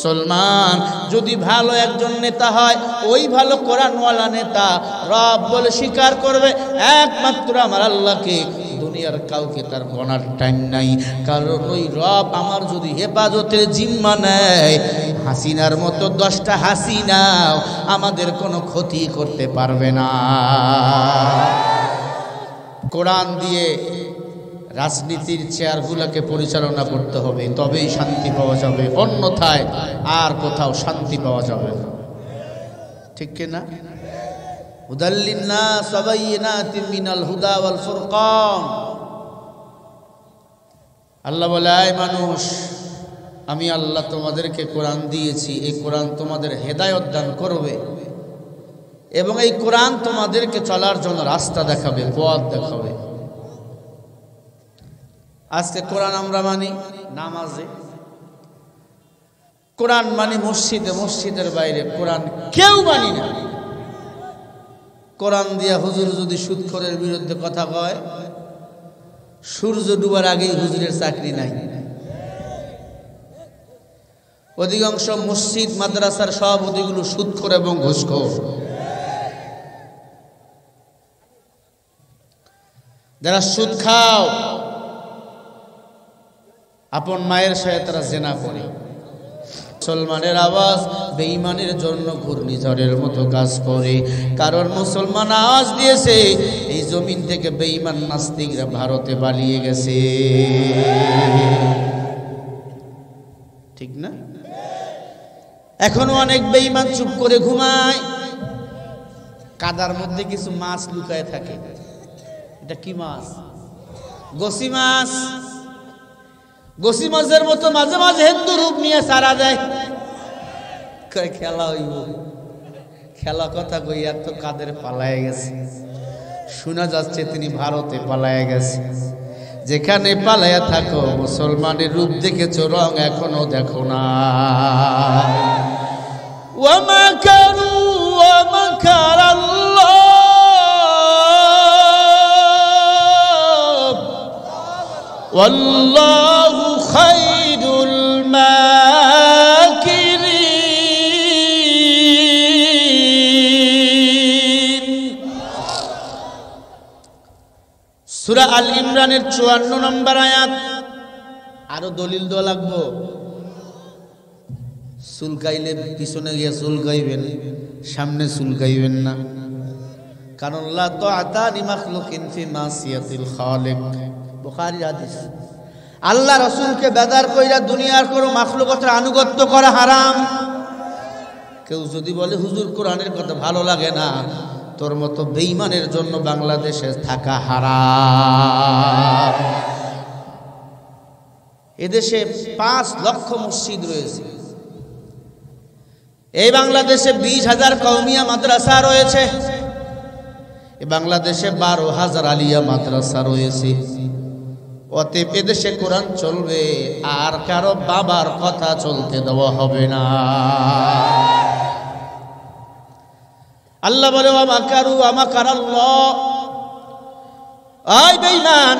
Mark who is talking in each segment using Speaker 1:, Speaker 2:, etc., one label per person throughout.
Speaker 1: মুসলমান যদি ভালো একজন নেতা হয়, ওই ভালো কোরআনওয়ালা নেতা রব বলে স্বীকার করবে একমাত্র আমার আল্লাহকে, দুনিয়ার কাউকে তার গণার টাইম নাই। কারণ ওই রব আমার যদি হেফাজতের জিম্মা নেয়, হাসিনার মতো 10টা হাসিনাও আমাদের কোনো ক্ষতি করতে পারবে না। কোরআন দিয়ে রাজনীতির চেয়ারগুলোকে পরিচালনা করতে হবে, তবেই শান্তি পাওয়া যাবে, অন্যথায় আর কোথাও শান্তি পাওয়া যাবে না। ঠিক কিনা? হুদাল লিন্নাস ওয়া বাইয়িনাতিন মিনাল হুদা ওয়াল ফুরকান। আল্লাহ বলে, আয় মানুষ, আমি আল্লাহ তোমাদেরকে কোরআন দিয়েছি, এই কোরআন তোমাদের হেদায়েত দান করবে এবং এই কোরআন তোমাদেরকে চলার জন্য রাস্তা দেখাবে, পথ দেখাবে। আজকে কোরআন আমরা মানি নামাজে, কোরআন মানি মসজিদে, মসজিদের বাইরে কোরআন কেউ মানি না। কোরআন দিয়া হুজুর যদি সুদখোরের বিরুদ্ধে কথা কয়, সূর্য ডুবার আগেই হুজুরের চাকরি নাই। অধিকাংশ মসজিদ মাদ্রাসার সভাপতিগুলো সুদখোর এবং ঘুষখোর। যারা সুদ খাও, আপন মায়ের সাথে তারা জেনা করে। মুসলমানের আওয়াজ বেঈমানের জন্য ঘূর্ণিঝড়ের মতো কাজ করে। কারণ মুসলমান আওয়াজ দিয়েছে, এই জমিন থেকে বেঈমান নাস্তিকরা ভারতে পালিয়ে গেছে। ঠিক না? এখনো অনেক বেঈমান চুপ করে ঘুমায়, কাদার মধ্যে কিছু মাছ লুকায় থাকে। এটা কি মাছ? গোসি মাছ। গোসি মাছের মতো মাঝে মাঝে হিন্দু রূপ নিয়ে সারা দেয়। খেলা হইব, খেলা কথা কইয়া তো কাদের পালায় গেছে। শোনা যাচ্ছে তিনি ভারতে পালায় গেছে। যেখানে পালায়া থাকো, মুসলমানের রূপ দেখেছো, রং এখনো দেখো না। ওয়া মাকারু ওয়া মাকারাল্লাহ ওয়াল্লাহু খায়রুল মাকিরিন। সূরা আল ইমরানের 54 নম্বর আয়াত। আরো দলিল দেওয়া লাগবো? চুলকাইলে পিছনে গিয়ে চুলকাইবেন, সামনে চুলকাইবেন না। কারণ লা তাআতা লিমাখলুকিন ফি মাসিয়াতিল খালিক। বুখারীর হাদিস। আল্লাহ রাসূলকে বেদার কইরা দুনিয়ার কোনো মাখলুকাতের আনুগত্য করা হারাম। কেউ যদি বলে হুজুর কোরআনের কথা ভালো লাগে না, তোর মতো বেঈমানের জন্য বাংলাদেশে থাকা হারাম। এদেশে 5 লক্ষ মসজিদ রয়েছে। এই বাংলাদেশে 20,000 কওমিয়া মাদ্রাসা রয়েছে। এই বাংলাদেশে 12,000 আলিয়া মাদ্রাসা রয়েছে। অতএব এদেশে কোরআন চলবে, আর কারো বাবার কথা চলতে দেওয়া হবে না। আল্লাহ বলে, ওয়া মাকারু ওয়া মাকারাল্লাহ। আয় বেঈমান,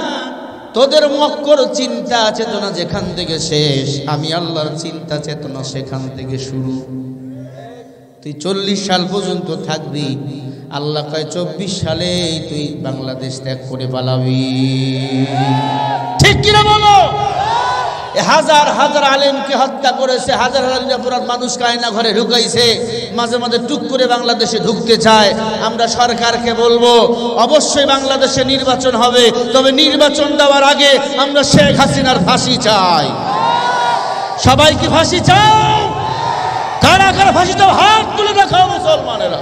Speaker 1: তোদের মক্কর চিন্তা চেতনা যেখান থেকে শেষ, আমি আল্লাহর চিন্তা চেতনা সেখান থেকে শুরু। তুই 40 সাল পর্যন্ত থাকবি, আল্লাহ কয় 24 সালে তুই বাংলাদেশ ত্যাগ করে পালাবি। ঠিক কিনা বলো? হাজার হাজার আলেমকে হত্যা করেছে, হাজার হাজার মানুষ কায়না ঘরে ঢুকাইছে, মাঝে মাঝে টুক করে বাংলাদেশে ঢুকতে চায়। আমরা সরকারকে বলবো, অবশ্যই বাংলাদেশে নির্বাচন হবে, তবে নির্বাচন দেওয়ার আগে আমরা শেখ হাসিনার ফাঁসি চাই। সবাই কি ফাঁসি চাও? কারা কারা ফাঁসি চাও? হাত তুলে দেখাও মুসলমানেরা।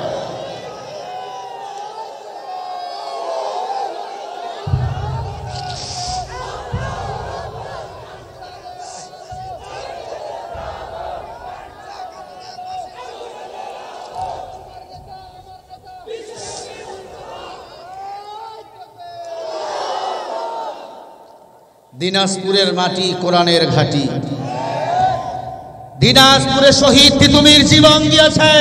Speaker 1: দিনাজপুরের মাটি কোরআনের ঘাঁটি। দিনাজপুরে শহীদ তিতুমির জীবন দিয়েছে।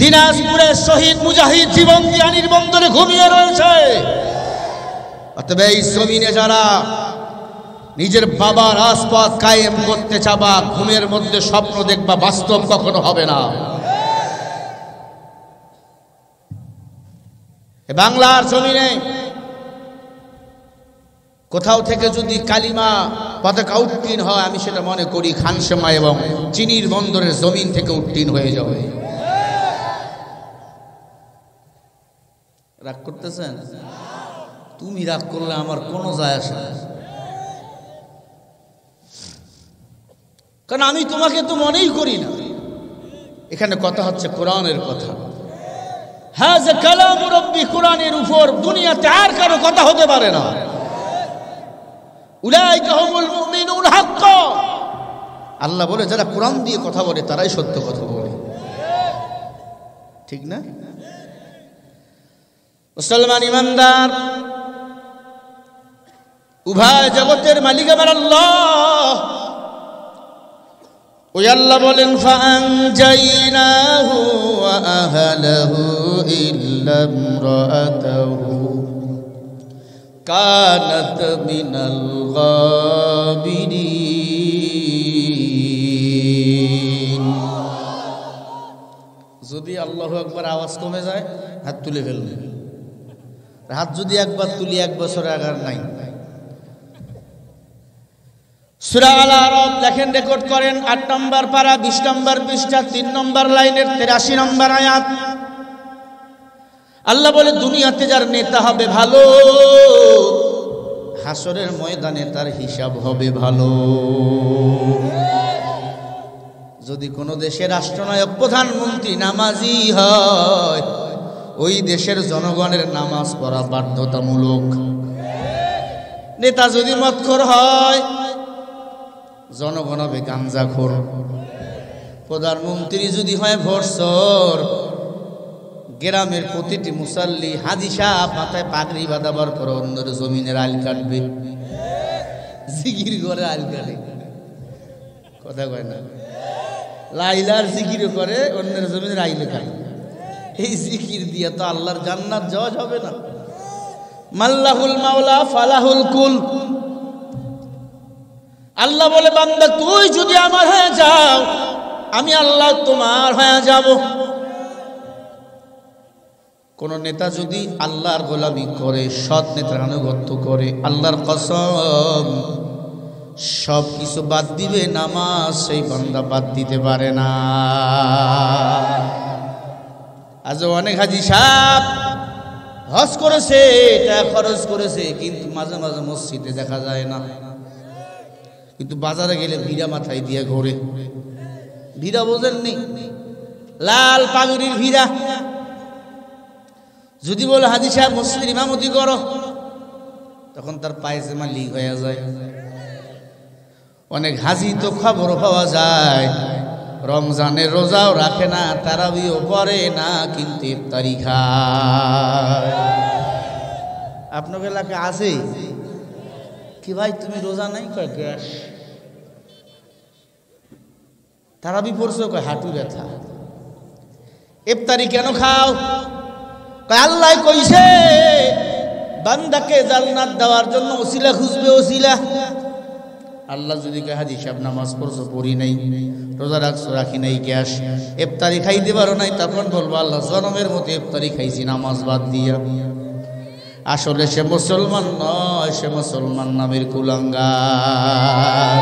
Speaker 1: দিনাজপুরে শহীদ মুজাহিদ জীবন দিয়া নির্বন্ধনে ঘুমিয়ে রয়েছে। অতএব এই জমিনে যারা নিজের বাবার রাজপথ কায়েম করতে চাবা, ঘুমের মধ্যে স্বপ্ন দেখবা, বাস্তব কখনো হবে না। বাংলার জমিনে কোথাও থেকে যদি কালিমা পতাকা উত্তীর্ণ হয়, আমি সেটা মনে করি খানসামা এবং চিনির বন্দরের জমিন থেকে উত্তীর্ণ হয়ে যাবে। রাগ করতেছেন? তুমি রাগ করলে আমার কোনো যায় আসে না, কারণ আমি তোমাকে তো মনেই করি না। এখানে কথা হচ্ছে কোরআনের কথা। হ্যাঁ, যে কালাম রব্বি, কোরআনের উপর দুনিয়াতে আর কারো কথা হতে পারে না। উলাইকা হুমুল মুমিনুন হাক্কা, আল্লাহ বলে যারা কোরআন দিয়ে কথা বলে তারাই সত্য কথা বলে, ঠিক না? মুসলমান ইমানদার, উভয় জগতের মালিক আমার আল্লাহ। ওই আল্লাহ বলেন ফাআনজাইনাহু ওয়া আহলাহু ইল্লা ইমরাতাহু কানাত মিনাল গাবিরিন। যদি আল্লাহু আকবার আওয়াজ কমে যায় হাত তুলে ফেলবেন। হাত যদি একবার তুলি 1 বছর আগার নাই। সূরা আল আরাফ দেখেন, রেকর্ড করেন 8 নম্বর পারা 20 নম্বর পৃষ্ঠা 3 নম্বর লাইনের 83 নম্বর আয়াত। আল্লাহ বলে দুনিয়াতে যার নেতা হবে ভালো, হাসরের ময়দানে তার হিসাব হবে ভালো। যদি কোনো দেশের রাষ্ট্রনায়ক প্রধানমন্ত্রী নামাজি হয়, ওই দেশের জনগণের নামাজ পড়া বাধ্যতামূলক। নেতা যদি মদখোর হয়, জনগণ হবে গাঞ্জাখোর। প্রধানমন্ত্রী যদি হয় ভরসর, গ্রামের প্রতিটি মুসাল্লি হাজি সাহেব মাথায় পাগড়ি বাঁধাবার পর অন্যের জমিনের আইল কাটবে, জিকির করে আইল কাটে। কথা কয় না? লাইলার জিকির করে, অন্যের জমিনের আইলে কাটে। এই জিকির দিয়ে তো আল্লাহর জান্নাত যাওয়া যাবে না। মাল্লাহুল মাওলা ফালাহুল কুল। আল্লাহ বলে বান্দা তুই যদি আমার হয়ে যাও, আমি আল্লাহ তোমার হয়ে যাব। কোন নেতা যদি আল্লাহর গোলামি করে, সৎ নেতার আনুগত্য করে, আল্লাহর কসম সব কিছু বাদ দিবে, নামাজ সেই বান্দা বাদ দিতে পারে না। আজ অনেক হাজি সাহেব হজ করেছে, টাকা খরচ করেছে, কিন্তু মাঝে মাঝে মসজিদে দেখা যায় না। কিন্তু বাজারে গেলে ভিড়া মাথায় দিয়ে ঘোরে। ভিড়া বোঝেননি? লাল পাগড়ির ভিড়া। যদি বলে হাজি সাহেব মসজিদের ইমামতি করো, তখন তার পায়জামা লিক হয়ে যায়। অনেক হাজি তো খবর পাওয়া যায় রমজানের রোজাও রাখে না, তারাবিও পড়ে না, কিন্তু ইফতারি খায়। আপনার এলাকায় আছে কি ভাই, তুমি রোজা নাই? কয় গ্যাস। তারাবি পড়ছো? কয় হাঁটু ব্যথা। ইফতারি কেন খাও? কয় আল্লাহ কইছে বান্দাকে জান্নাত দেওয়ার জন্য ওসিলা খুঁজবে, ওসিলা। আল্লাহ যদি কয় হাজি সাহেব নামাজ পড়ছো? পড়ি নাই। রোজা রাখছো? রাখি নাই। গ্যাস। ইফতারি খাইতে পারো নাই? তখন বলবো আল্লাহ জনমের মতো ইফতারি খাইছি নামাজ বাদ দিয়া। আসলে সে মুসলমান নয়, সে মুসলমান নামের কুলাঙ্গার।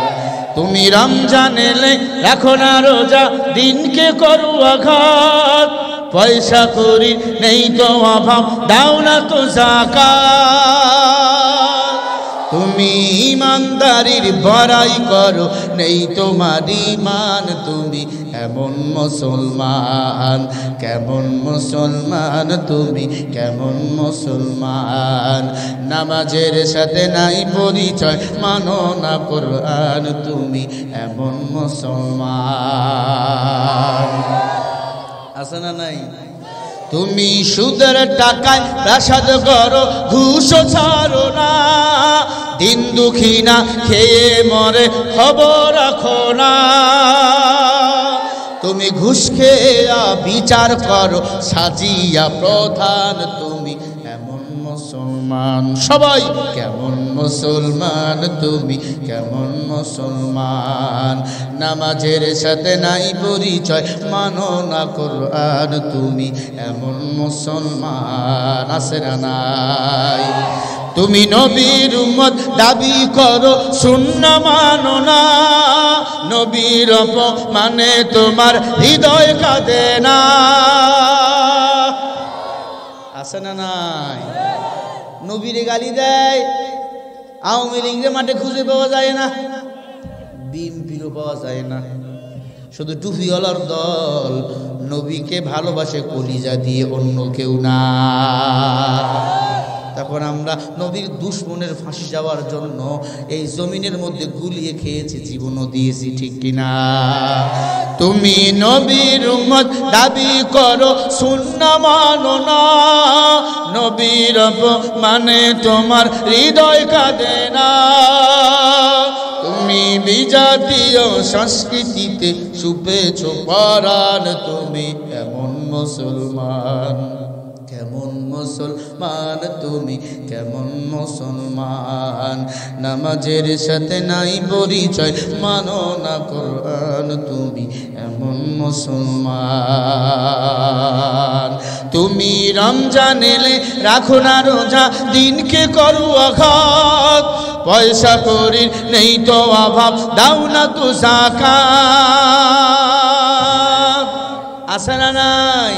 Speaker 1: তুমি রমজান এলে রাখো না রোজা, দিনকে করো আঘাত। পয়সা করি নেই তো অভাব, দাও না তো যাকাত। তুমি ইমানদারির বড়াই করো, নেই তোমার ঈমান। তুমি এমন মুসলমান, কেমন মুসলমান তুমি, কেমন মুসলমান। নামাজের সাথে নাই পরিচয়, মানো না কোরআন। তুমি এমন মুসলমান। আছে না নাই? তুমি সুদের টাকায় প্রাসাদ করো, ঘুষও ছাড়ো না। দিন দুঃখী না খেয়ে মরে, খবর রাখো না। তুমি ঘুষ খেয়ে বিচার করো, সাজিয়া প্রধান। তুমি এমন মুসলমান। সবাই কেমন মুসলমান তুমি কেমন মুসলমান নামাজের সাথে নাই পরিচয় মানো না কোরআন তুমি এমন মুসলমান আছে না নাই তুমি নবীর উম্মত দাবি করো সুন্নাহ মানো না নবীর অপমানে তোমার হৃদয় কাঁদে না আছে না নাই নবীরে গালি দেয় আওয়ামী লীগের মাঠে খুঁজে পাওয়া যায় না বিএনপিরও পাওয়া যায় না শুধু টুপিওয়ালার দল নবীকে ভালোবাসে কলিজা দিয়ে অন্য কেউ না তখন আমরা নবীর দুশমনের ফাঁসি যাওয়ার জন্য এই জমিনের মধ্যে গুলিয়ে খেয়েছি জীবনও দিয়েছি ঠিক কিনা তুমি নবীর উম্মত দাবি করো সুন্নাহ মানো না নবীর মানে তোমার হৃদয় কাঁদে না তুমি বিজাতীয় সংস্কৃতিতে ছুপেছো পরাণ তুমি এমন মুসলমান কেমন মুসলমান তুমি কেমন মুসলমান নামাজের সাথে নাই পরিচয় মানো না কোরআন তুমি এমন মুসলমান তুমি রমজান এলে রাখো না রোজা দিনকে করো আঘাত পয়সা করির নেই তো অভাব দাও না তো যাকাত আছে না নাই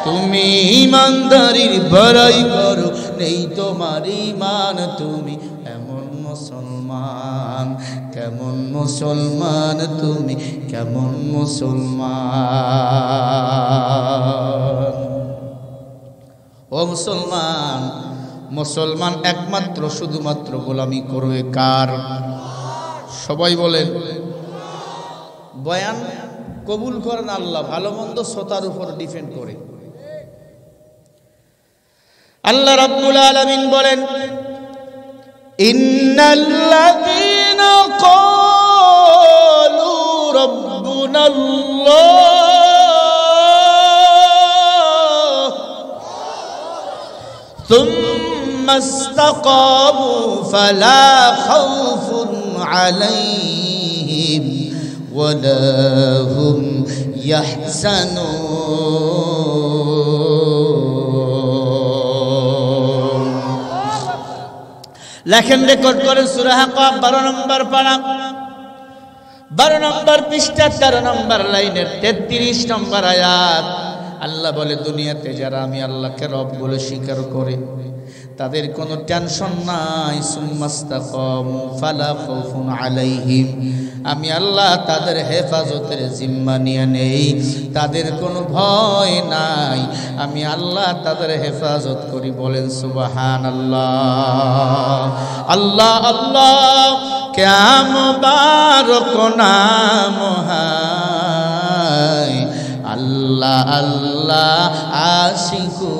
Speaker 1: তুমি ইমানদারির বড়াই করো নেই তোমার ঈমান তুমি এমন মুসলমান কেমন মুসলমান তুমি কেমন মুসলমান ও মুসলমান মুসলমান একমাত্র শুধুমাত্র গোলামি করবে কার সবাই বলেন বয়ান কবুল করেন আল্লাহ ভালো মন্দ শ্রোতার উপর ডিপেন্ড করে আল্লাহ রাব্বুল আলামিন বলেন ইন্নাল্লাযীনা ক্বালু রাব্বুনাল্লাহ থুম্মা ইসতাকামু ফালা খাউফুন আলাইহিম ওয়ালা হুম ইয়াহজানুন লেখেন রেকর্ড করেন সূরা হাক্কাব 12 নম্বর পারা 12 নম্বর পৃষ্ঠা 13 নম্বর লাইনের 33 নম্বর আয়াত আল্লাহ বলে দুনিয়াতে যারা আমি আল্লাহকে রব বলে স্বীকার করে তাদের কোনো টেনশন নাই সুম্মাস্তাকামু ফালা খাউফুন আলাইহিম আমি আল্লাহ তাদের হেফাজতের জিম্মা নিয়ে নেই তাদের কোনো ভয় নাই আমি আল্লাহ তাদের হেফাজত করি বলেন সুবহানাল্লাহ আল্লাহ আল্লাহ ক্যা মুবারক নাম হায় আল্লাহ আল্লাহ আশিকু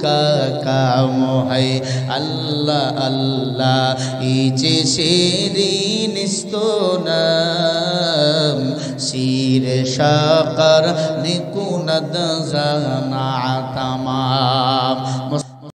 Speaker 1: কা কাম হয় আল্লাহ আল্লাহ এই যে শিরিন স্তোনাম শির শাকর নিকুনদ জানা তামাম